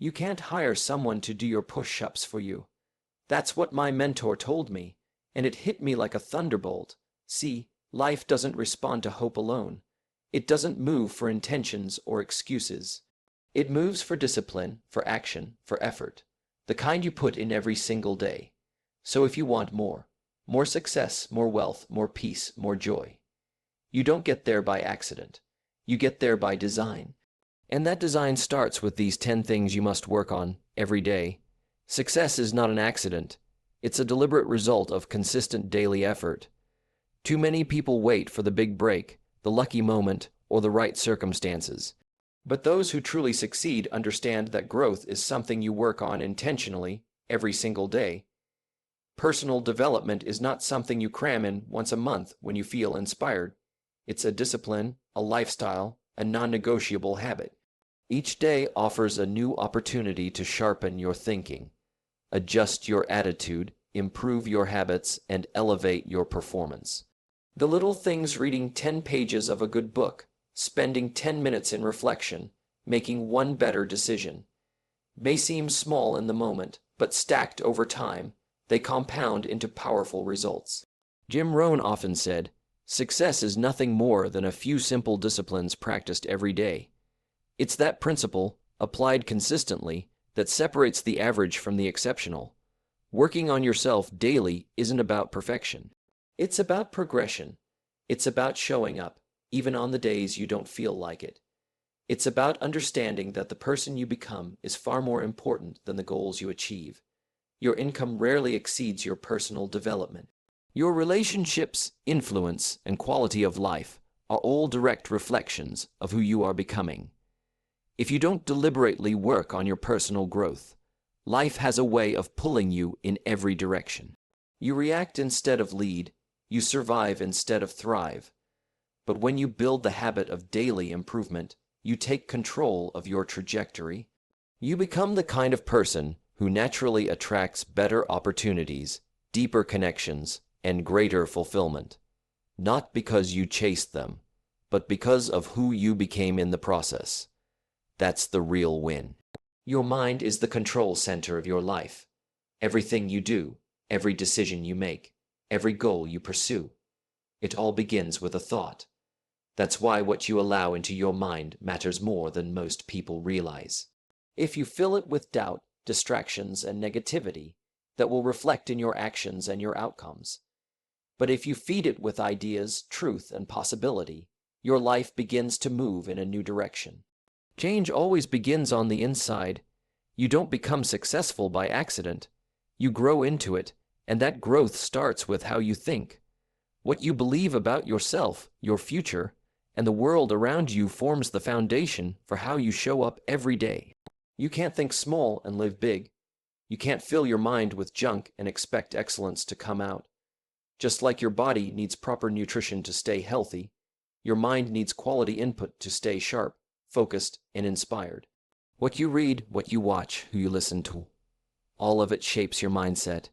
You can't hire someone to do your push-ups for you. That's what my mentor told me, and it hit me like a thunderbolt. See, life doesn't respond to hope alone. It doesn't move for intentions or excuses. It moves for discipline, for action, for effort, the kind you put in every single day. So if you want more success, more wealth, more peace, more joy, you don't get there by accident. You get there by design. And that design starts with these 10 things you must work on every day. Success is not an accident. It's a deliberate result of consistent daily effort. Too many people wait for the big break, the lucky moment, or the right circumstances. But those who truly succeed understand that growth is something you work on intentionally every single day. Personal development is not something you cram in once a month when you feel inspired. It's a discipline, a lifestyle, a non-negotiable habit. Each day offers a new opportunity to sharpen your thinking, adjust your attitude, improve your habits, and elevate your performance. The little things: reading 10 pages of a good book, spending 10 minutes in reflection, making one better decision, may seem small in the moment, but stacked over time, they compound into powerful results. Jim Rohn often said, "Success is nothing more than a few simple disciplines practiced every day." It's that principle, applied consistently, that separates the average from the exceptional. Working on yourself daily isn't about perfection. It's about progression. It's about showing up, even on the days you don't feel like it. It's about understanding that the person you become is far more important than the goals you achieve. Your income rarely exceeds your personal development. Your relationships, influence, and quality of life are all direct reflections of who you are becoming. If you don't deliberately work on your personal growth, life has a way of pulling you in every direction. You react instead of lead. You survive instead of thrive. But when you build the habit of daily improvement, you take control of your trajectory. You become the kind of person who naturally attracts better opportunities, deeper connections, and greater fulfillment. Not because you chased them, but because of who you became in the process. That's the real win. Your mind is the control center of your life. Everything you do, every decision you make, every goal you pursue, it all begins with a thought. That's why what you allow into your mind matters more than most people realize. If you fill it with doubt, distractions, and negativity, that will reflect in your actions and your outcomes. But if you feed it with ideas, truth, and possibility, your life begins to move in a new direction. Change always begins on the inside. You don't become successful by accident. You grow into it, and that growth starts with how you think. What you believe about yourself, your future, and the world around you forms the foundation for how you show up every day. You can't think small and live big. You can't fill your mind with junk and expect excellence to come out. Just like your body needs proper nutrition to stay healthy, your mind needs quality input to stay sharp, focused, and inspired. What you read, what you watch, who you listen to, all of it shapes your mindset.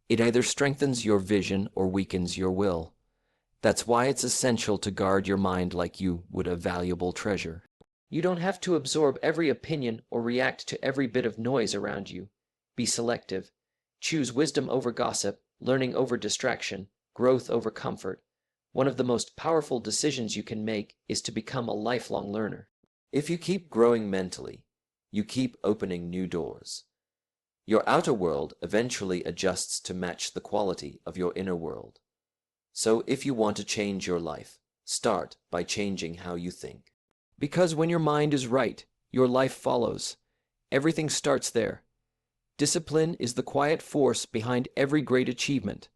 It either strengthens your vision or weakens your will. That's why it's essential to guard your mind like you would a valuable treasure. You don't have to absorb every opinion or react to every bit of noise around you. Be selective. Choose wisdom over gossip, learning over distraction, growth over comfort. One of the most powerful decisions you can make is to become a lifelong learner. If you keep growing mentally, you keep opening new doors. Your outer world eventually adjusts to match the quality of your inner world. So if you want to change your life, start by changing how you think. Because when your mind is right, your life follows. Everything starts there. Discipline is the quiet force behind every great achievement.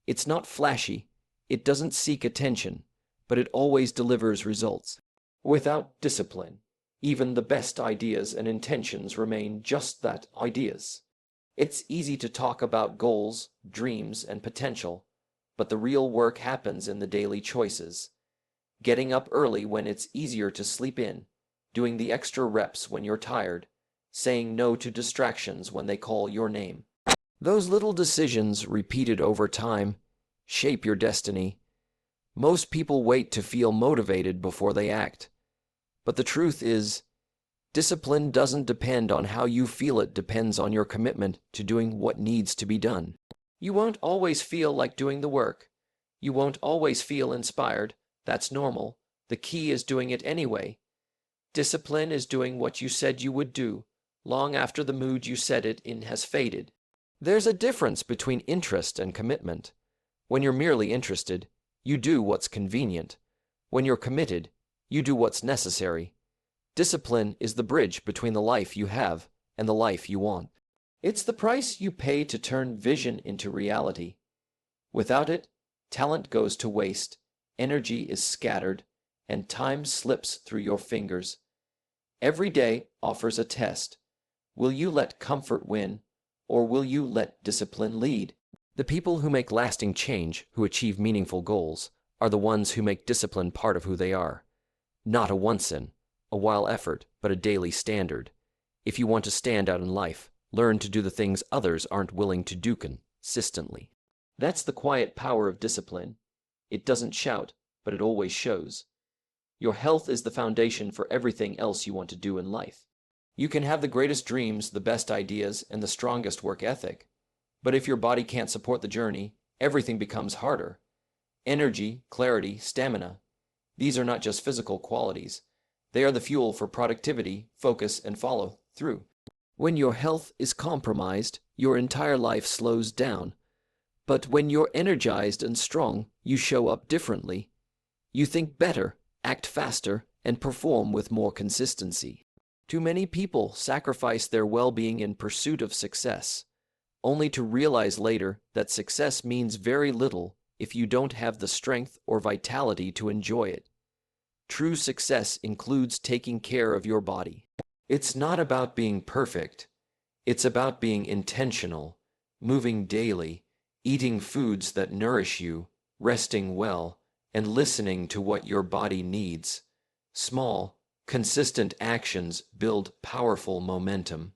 It's not flashy, it doesn't seek attention, but it always delivers results. Without discipline, even the best ideas and intentions remain just that, ideas. It's easy to talk about goals, dreams, and potential, but the real work happens in the daily choices. Getting up early when it's easier to sleep in, doing the extra reps when you're tired, saying no to distractions when they call your name. Those little decisions, repeated over time, shape your destiny. Most people wait to feel motivated before they act. But the truth is, Discipline doesn't depend on how you feel, it depends on your commitment to doing what needs to be done. You won't always feel like doing the work. You won't always feel inspired. That's normal. The key is doing it anyway. Discipline is doing what you said you would do, long after the mood you said it in has faded. There's a difference between interest and commitment. When you're merely interested, you do what's convenient. When you're committed, you do what's necessary. Discipline is the bridge between the life you have and the life you want. It's the price you pay to turn vision into reality. Without it, talent goes to waste, energy is scattered, and time slips through your fingers. Every day offers a test. Will you let comfort win, or will you let discipline lead? The people who make lasting change, who achieve meaningful goals, are the ones who make discipline part of who they are. Not a once-in, a while effort, but a daily standard. If you want to stand out in life, learn to do the things others aren't willing to do consistently. That's the quiet power of discipline. It doesn't shout, but it always shows. Your health is the foundation for everything else you want to do in life. You can have the greatest dreams, the best ideas, and the strongest work ethic. But if your body can't support the journey, everything becomes harder. Energy, clarity, stamina. These are not just physical qualities. They are the fuel for productivity, focus, and follow through. When your health is compromised, your entire life slows down. But when you're energized and strong, you show up differently. You think better, act faster, and perform with more consistency. Too many people sacrifice their well-being in pursuit of success, only to realize later that success means very little if you don't have the strength or vitality to enjoy it. True success includes taking care of your body. It's not about being perfect. It's about being intentional, moving daily, eating foods that nourish you, resting well, and listening to what your body needs. Small, consistent actions build powerful momentum.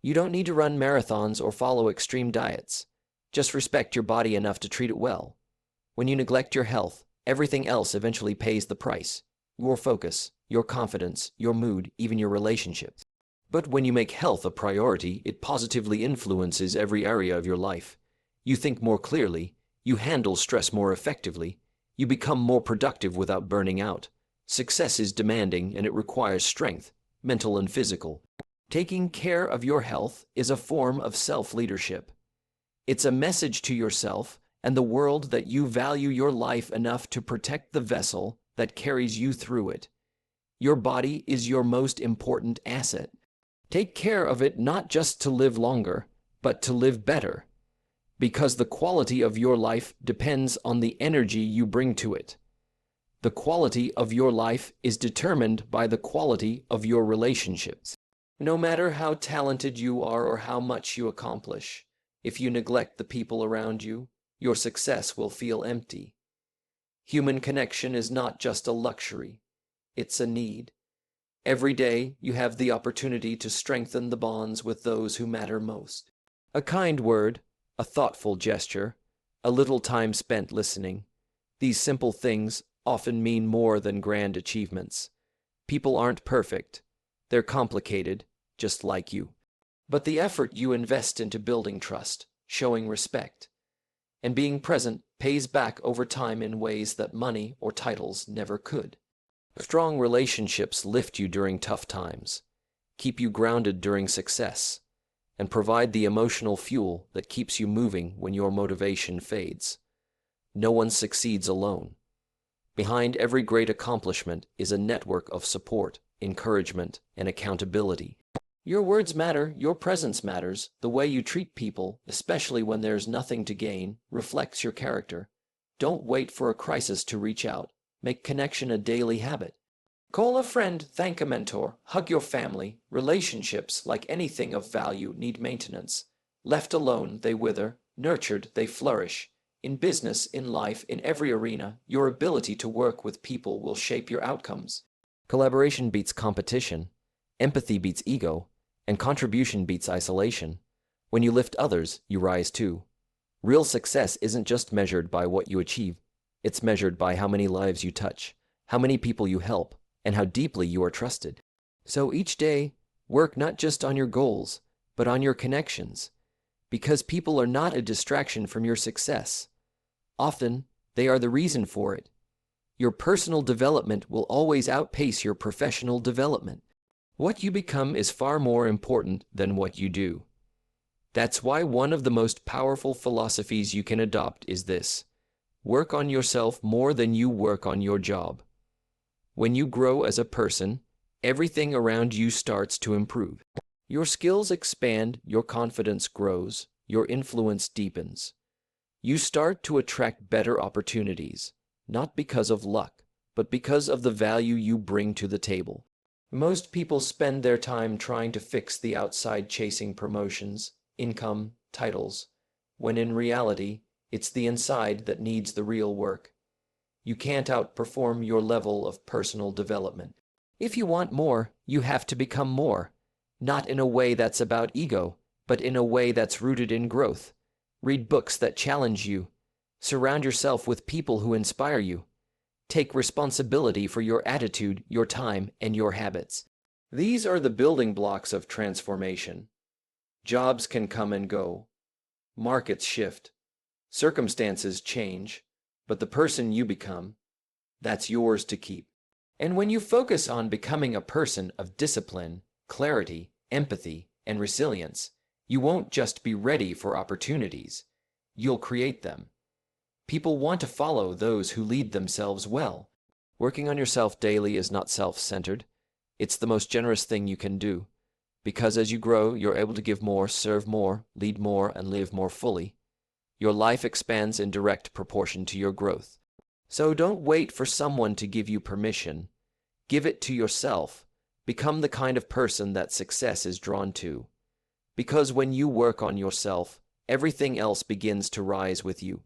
You don't need to run marathons or follow extreme diets. Just respect your body enough to treat it well. When you neglect your health, everything else eventually pays the price. Your focus, your confidence, your mood, even your relationships. But when you make health a priority, it positively influences every area of your life. You think more clearly, you handle stress more effectively, you become more productive without burning out. Success is demanding and it requires strength, mental and physical. Taking care of your health is a form of self-leadership. It's a message to yourself and the world that you value your life enough to protect the vessel that carries you through it. Your body is your most important asset. Take care of it not just to live longer, but to live better. Because the quality of your life depends on the energy you bring to it. The quality of your life is determined by the quality of your relationships. No matter how talented you are or how much you accomplish, if you neglect the people around you, your success will feel empty. Human connection is not just a luxury, it's a need. Every day you have the opportunity to strengthen the bonds with those who matter most. A kind word, a thoughtful gesture, a little time spent listening. These simple things often mean more than grand achievements. People aren't perfect. They're complicated, just like you. But the effort you invest into building trust, showing respect, and being present pays back over time in ways that money or titles never could. Strong relationships lift you during tough times, keep you grounded during success, and provide the emotional fuel that keeps you moving when your motivation fades. No one succeeds alone. Behind every great accomplishment is a network of support, encouragement, and accountability. Your words matter, your presence matters. The way you treat people, especially when there's nothing to gain, reflects your character. Don't wait for a crisis to reach out. Make connection a daily habit. Call a friend, thank a mentor, hug your family. Relationships, like anything of value, need maintenance. Left alone, they wither. Nurtured, they flourish. In business, in life, in every arena, your ability to work with people will shape your outcomes. Collaboration beats competition. Empathy beats ego. And contribution beats isolation. When you lift others, you rise too. Real success isn't just measured by what you achieve. It's measured by how many lives you touch, how many people you help, and how deeply you are trusted. So each day, Work not just on your goals, but on your connections, because people are not a distraction from your success. Often, they are the reason for it. Your personal development will always outpace your professional development. What you become is far more important than what you do. That's why one of the most powerful philosophies you can adopt is this: work on yourself more than you work on your job. When you grow as a person, everything around you starts to improve. Your skills expand, your confidence grows, your influence deepens. You start to attract better opportunities, not because of luck, but because of the value you bring to the table. Most people spend their time trying to fix the outside, chasing promotions, income, titles, when in reality, it's the inside that needs the real work. You can't outperform your level of personal development. If you want more, you have to become more, not in a way that's about ego, but in a way that's rooted in growth. Read books that challenge you. Surround yourself with people who inspire you. Take responsibility for your attitude, your time, and your habits. These are the building blocks of transformation. Jobs can come and go. Markets shift. Circumstances change. But the person you become, that's yours to keep. And when you focus on becoming a person of discipline, clarity, empathy, and resilience, you won't just be ready for opportunities. You'll create them. People want to follow those who lead themselves well. Working on yourself daily is not self-centered. It's the most generous thing you can do. Because as you grow, you're able to give more, serve more, lead more, and live more fully. Your life expands in direct proportion to your growth. So don't wait for someone to give you permission. Give it to yourself. Become the kind of person that success is drawn to. Because when you work on yourself, everything else begins to rise with you.